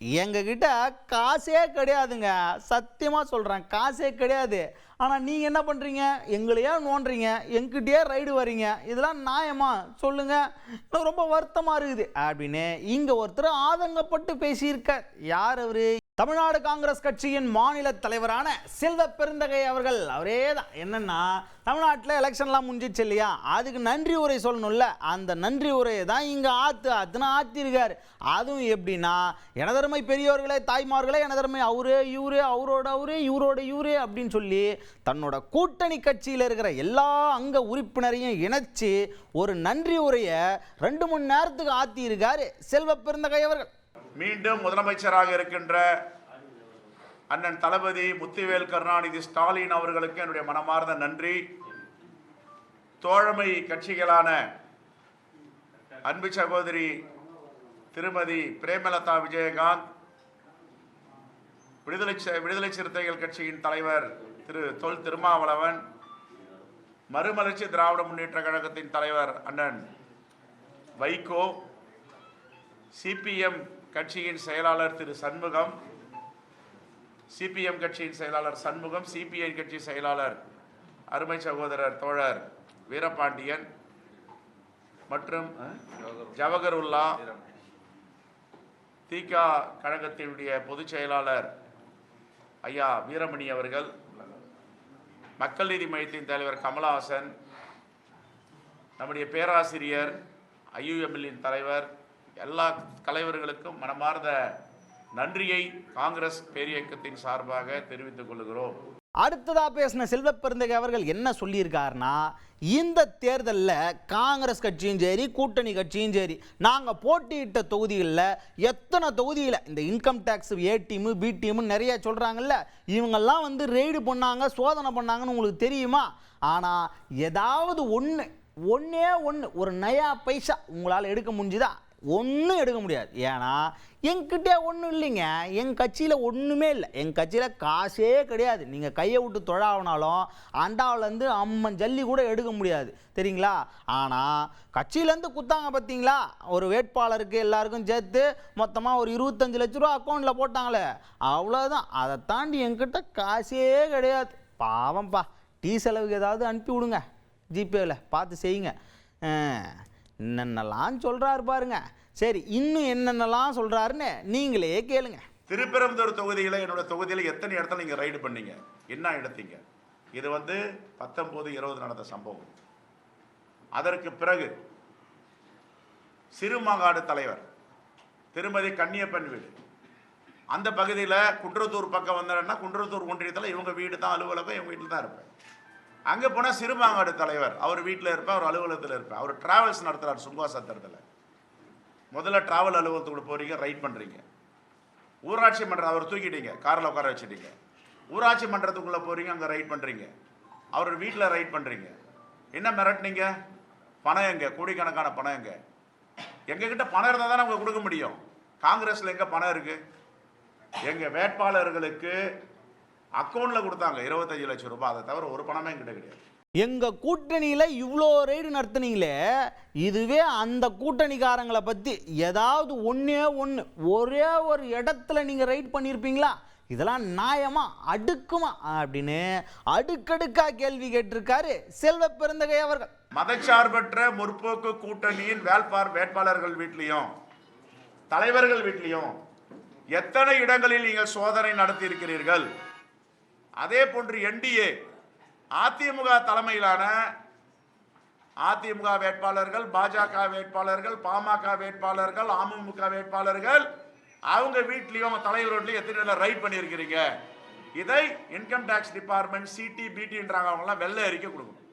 எங்ககிட்ட காசே கிடையாதுங்க. சத்தியமாக சொல்கிறேன், காசே கிடையாது. ஆனால் நீங்கள் என்ன பண்ணுறீங்க? எங்களையே நோண்டுறீங்க, எங்கிட்டயே ரைடு வரீங்க. இதெல்லாம் நியாயமா சொல்லுங்கள்? எனக்கு ரொம்ப வருத்தமாக இருக்குது அப்படின்னு இங்கே ஒருத்தர் ஆதங்கப்பட்டு பேசியிருக்கார். யார் அவர்? தமிழ்நாடு காங்கிரஸ் கட்சியின் மாநில தலைவரான செல்வ பெருந்தகை அவர்கள். அவரே தான். என்னன்னா, தமிழ்நாட்டில் எலெக்ஷன்லாம் முடிஞ்சிச்சு இல்லையா, அதுக்கு நன்றி உரை சொல்லணும்ல, அந்த நன்றி உரையை தான் இங்கே ஆற்றுன்னு ஆற்றிருக்காரு. அதுவும் எப்படின்னா, எனதருமை பெரியோர்களே, தாய்மார்களே, எனதருமை அவரே இவரே, அவரோட அவரே, இவரோட இவரே அப்படின்னு சொல்லி தன்னோட கூட்டணி கட்சியில் இருக்கிற எல்லா அங்க உறுப்பினரையும் இணைச்சு ஒரு நன்றி உரையை 2 மணி நேரத்துக்கு ஆற்றியிருக்காரு செல்வ பெருந்தகை அவர்கள். மீண்டும் முதலமைச்சராக இருக்கின்ற அண்ணன் தளபதி முத்துவேல் கருணாநிதி ஸ்டாலின் அவர்களுக்கு என்னுடைய மனமார்ந்த நன்றி. தோழமை கட்சிகளான அன்பு சகோதரி திருமதி பிரேமலதா விஜயகாந்த், விடுதலை சிறுத்தைகள் கட்சியின் தலைவர் திரு தொல் திருமாவளவன், மறுமலர்ச்சி திராவிட முன்னேற்ற கழகத்தின் தலைவர் அண்ணன் வைகோ, சிபிஎம் கட்சியின் செயலாளர் திரு சண்முகம், சிபிஎம் கட்சியின் செயலாளர் சண்முகம், சிபிஐ கட்சி செயலாளர் அருமை சகோதரர் தோழர் வீரபாண்டியன் மற்றும் ஜவஹருல்லா, திக கழகத்தினுடைய பொதுச் செயலாளர் ஐயா வீரமணி அவர்கள், மக்கள் நீதி மையத்தின் தலைவர் கமலஹாசன், நம்முடைய பேராசிரியர் ஐயுஎம்எல்லின் தலைவர், எல்லா தலைவர்களுக்கும் மனமார்ந்த நன்றியை காங்கிரஸ் பேரியக்கத்தின் சார்பாக தெரிவித்துக் கொள்கிறோம். அடுத்ததா பேசின செல்வ பெருந்தகை அவர்கள் என்ன சொல்லியிருக்காருன்னா, இந்த தேர்தலில் காங்கிரஸ் கட்சியும் சரி, கூட்டணி கட்சியும் சரி, நாங்கள் போட்டியிட்ட தொகுதிகளில் எத்தனை தொகுதியில் இந்த income tax A team B team நிறைய சொல்கிறாங்கல்ல, இவங்கெல்லாம் வந்து ரெய்டு பண்ணாங்க, சோதனை பண்ணாங்கன்னு உங்களுக்கு தெரியுமா? ஆனால் ஏதாவது ஒன்றே ஒரு நயா பைசா உங்களால் எடுக்க முடிஞ்சுதா? ஒன்றும் எடுக்க முடியாது. ஏன்னா என்கிட்ட ஒன்றும் இல்லைங்க, என் கட்சியில் ஒன்றுமே இல்லை, என் கட்சியில் காசே கிடையாது. நீங்கள் கையை விட்டு தொழாவினாலும் அண்டாவிலேருந்து அம்மன் ஜல்லி கூட எடுக்க முடியாது, தெரியுங்களா? ஆனால் கட்சியிலேருந்து குத்தாங்க பார்த்தீங்களா, ஒரு வேட்பாளருக்கு எல்லாருக்கும் சேர்த்து மொத்தமாக ஒரு 25 லட்ச ரூபா அக்கௌண்ட்டில் போட்டாங்களே, அவ்வளோதான். அதை தாண்டி என்கிட்ட காசே கிடையாது. பாவம்ப்பா, டீ செலவுக்கு ஏதாவது அனுப்பி விடுங்க, ஜிபேவில் பார்த்து செய்யுங்க. என்னென்னலாம் சொல்கிறாரு பாருங்க. சரி, இன்னும் என்னென்னலாம் சொல்கிறாருன்னு நீங்களே கேளுங்க. திருப்பெரும்புதூர் தொகுதியில், என்னோட தொகுதியில் எத்தனை இடத்துல நீங்கள் ரைடு பண்ணீங்க, என்ன எடுத்தீங்க? இது 19-20 நடந்த சம்பவம். அதற்கு பிறகு சிறுமாங்காடு தலைவர் திருமதி கன்னியப்பன் வீடு, அந்த பகுதியில் குன்றத்தூர் பக்கம் வந்தேன்னா, குன்றத்தூர் ஒன்றியத்தில் இவங்க வீடு தான் அலுவலகம், இவங்க வீட்டில் தான் இருப்பேன். அங்கே போனால் சிறுமாங்காடு தலைவர் அவர் வீட்டில் இருப்பேன், அவர் அலுவலகத்தில் இருப்பேன். அவர் டிராவல்ஸ் நடத்துகிறார் சுங்கா சத்திரத்தில். முதல்ல டிராவல் அலுவலகத்துக்குள்ள போகிறீங்க, ரைட் பண்ணுறீங்க. ஊராட்சி மன்றம் அவர் தூக்கிட்டீங்க, காரில் உட்கார வச்சுட்டீங்க. ஊராட்சி மன்றத்துக்குள்ளே போகிறீங்க, அங்கே ரைட் பண்ணுறீங்க. அவர் வீட்டில் ரைட் பண்ணுறீங்க. என்ன மிரட்டினீங்க? பணம் எங்கே? கோடிக்கணக்கான பணம் எங்கே? எங்ககிட்ட பணம் இருந்தால் தானே உங்களுக்கு கொடுக்க முடியும். காங்கிரஸில் எங்கே பணம் இருக்குது? எங்கள் வேட்பாளர்களுக்கு அக்கௌண்ட்டில் கொடுத்தாங்க 25 லட்சம் ரூபாய். அதை தவிர ஒரு பணமே என்கிட்ட கிடையாது. எங்கள் கூட்டணியில் இவ்வளோ ரைடு நடத்துனீங்களே, இதுவே அந்த கூட்டணிக்காரங்களை பற்றி ஏதாவது ஒரே ஒரு இடத்துல நீங்கள் ரைட் பண்ணியிருப்பீங்களா? இதெல்லாம் நியாயமா, அடுக்குமா அப்படின்னு அடுக்கடுக்காக கேள்வி கேட்டிருக்காரு செல்வ பெருந்தகை அவர்கள். மதச்சார்பற்ற முற்போக்கு கூட்டணியின் வேட்பாளர்கள் வீட்லையும் தலைவர்கள் வீட்லையும் எத்தனை இடங்களில் நீங்கள் சோதனை நடத்தி இருக்கிறீர்கள்? அதே போன்று என்டிஏ அதிமுக தலைமையிலான அதிமுக வேட்பாளர்கள், பாஜக வேட்பாளர்கள், பாமக வேட்பாளர்கள், அமமுக வேட்பாளர்கள் அவங்க வீட்லையும் தலைவர் வீட்லையும் எத்தனை ரைட் பண்ணியிருக்கிறீங்க? இதை இன்கம் டாக்ஸ் டிபார்ட்மெண்ட் சிடி பிடின்றாங்க, அவங்களாம் வெள்ளை அறிக்கை கொடுக்கணும்.